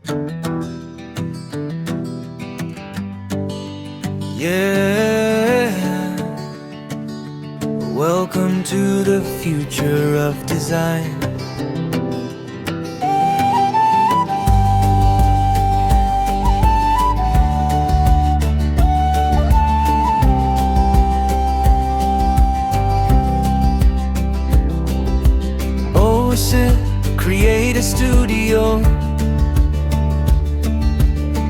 Yeah, welcome to the future of design. Oh, create a studio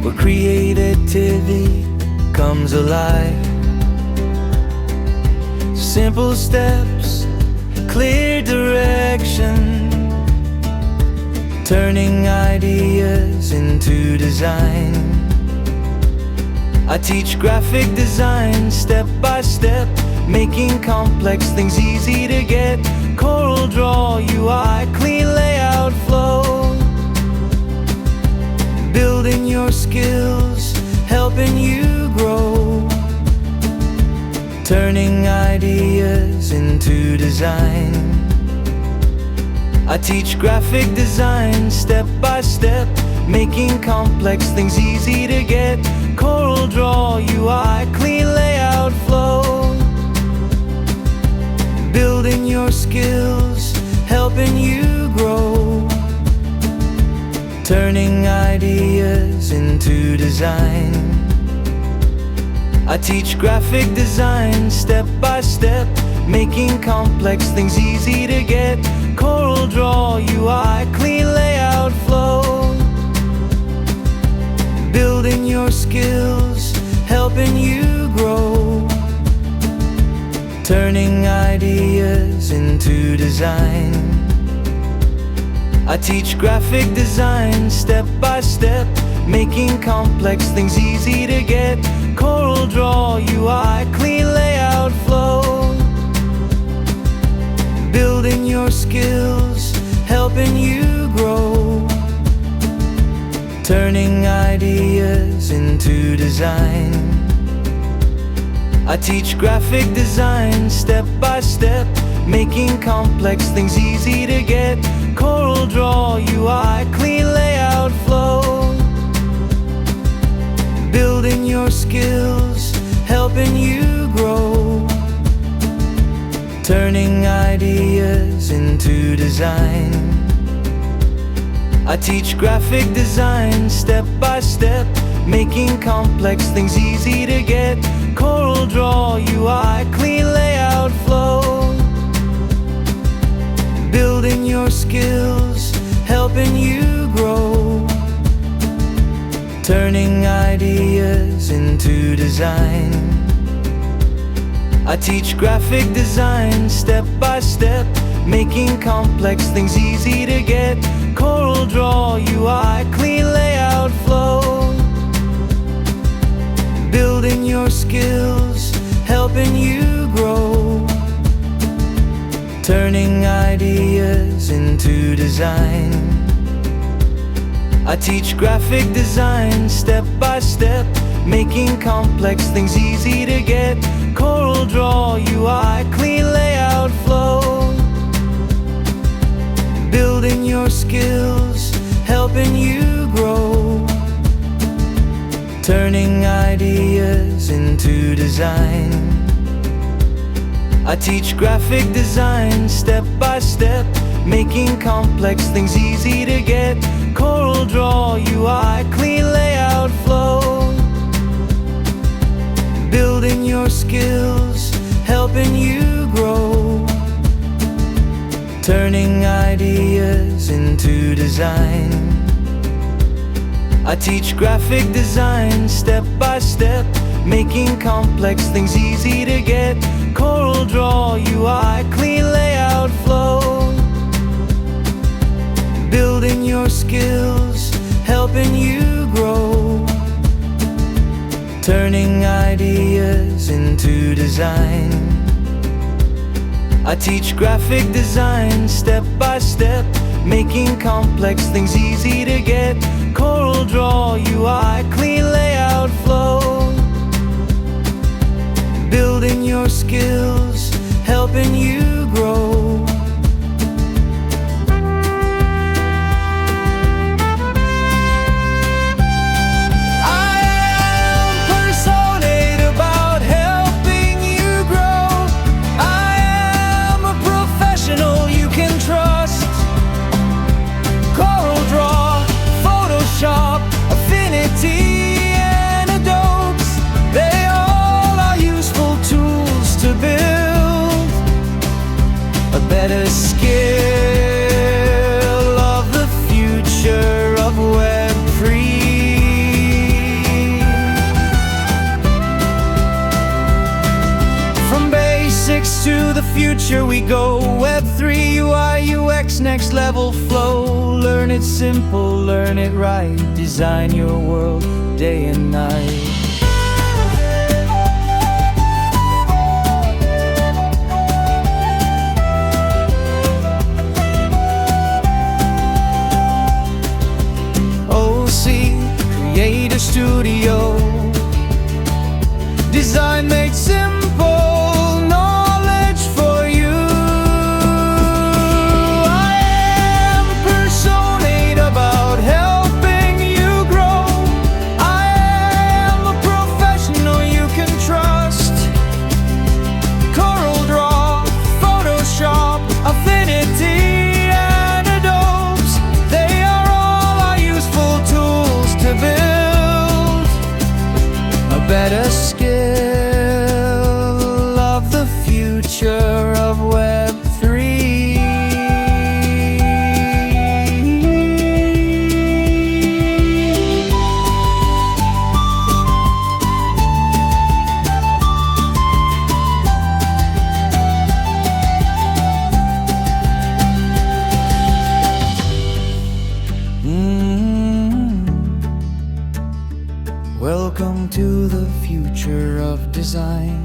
where creativity comes alive. Simple steps, clear direction, turning ideas into design. I teach graphic design step by step, making complex things easy to get. Corel Draw, UI, clean layout flow. Building your skills, helping you grow, turning ideas into design. I teach graphic design step by step, making complex things easy to get. Corel Draw, UI, clean layout flow. Building your skills, helping you grow, turning ideas into design. I teach graphic design step by step, making complex things easy to get. Corel Draw, UI, clean layout flow. Building your skills, helping you grow, turning ideas into design. I teach graphic design step by step, making complex things easy to get. Corel Draw, UI, clean layout flow. Building your skills, helping you grow, turning ideas into design. I teach graphic design step by step, making complex things easy to get. Corel Draw, UI, clean layout flow. Building your skills, helping you grow, turning ideas into design. I teach graphic design step by step, making complex things easy to get. Corel Draw, UI, clean layout flow. Building your skills, helping you grow, turning ideas into design. I teach graphic design step by step, making complex things easy to get. Corel Draw, UI, clean layout flow. Building your skills, helping you grow, turning ideas into design. I teach graphic design step by step, making complex things easy to get. Corel Draw, UI, clean layout flow. Building your skills, helping you grow, turning ideas into design. I teach graphic design step by step, making complex things easy to get. Corel Draw, UI, clean layout flow. Building your skills, helping you grow, turning ideas into design. I teach graphic design step by step, making complex things easy to get. Corel Draw, UI, clean layout flow. Building your skills, helping you grow, turning ideas into design. I teach graphic design step by step, making complex things easy to get. Corel Draw, UI, clean layout flow. Building your skills, helping you grow. future we go. Web3, UI, UX, next level flow. Learn it simple, learn it right. Design your world day and night. Creator Studio. Design made simple, knowledge for you. I am Person 8 about helping you grow. I am a professional you can trust. Corel Draw, Photoshop, Affinity, better skill of the future of Web3. Welcome to the future of design.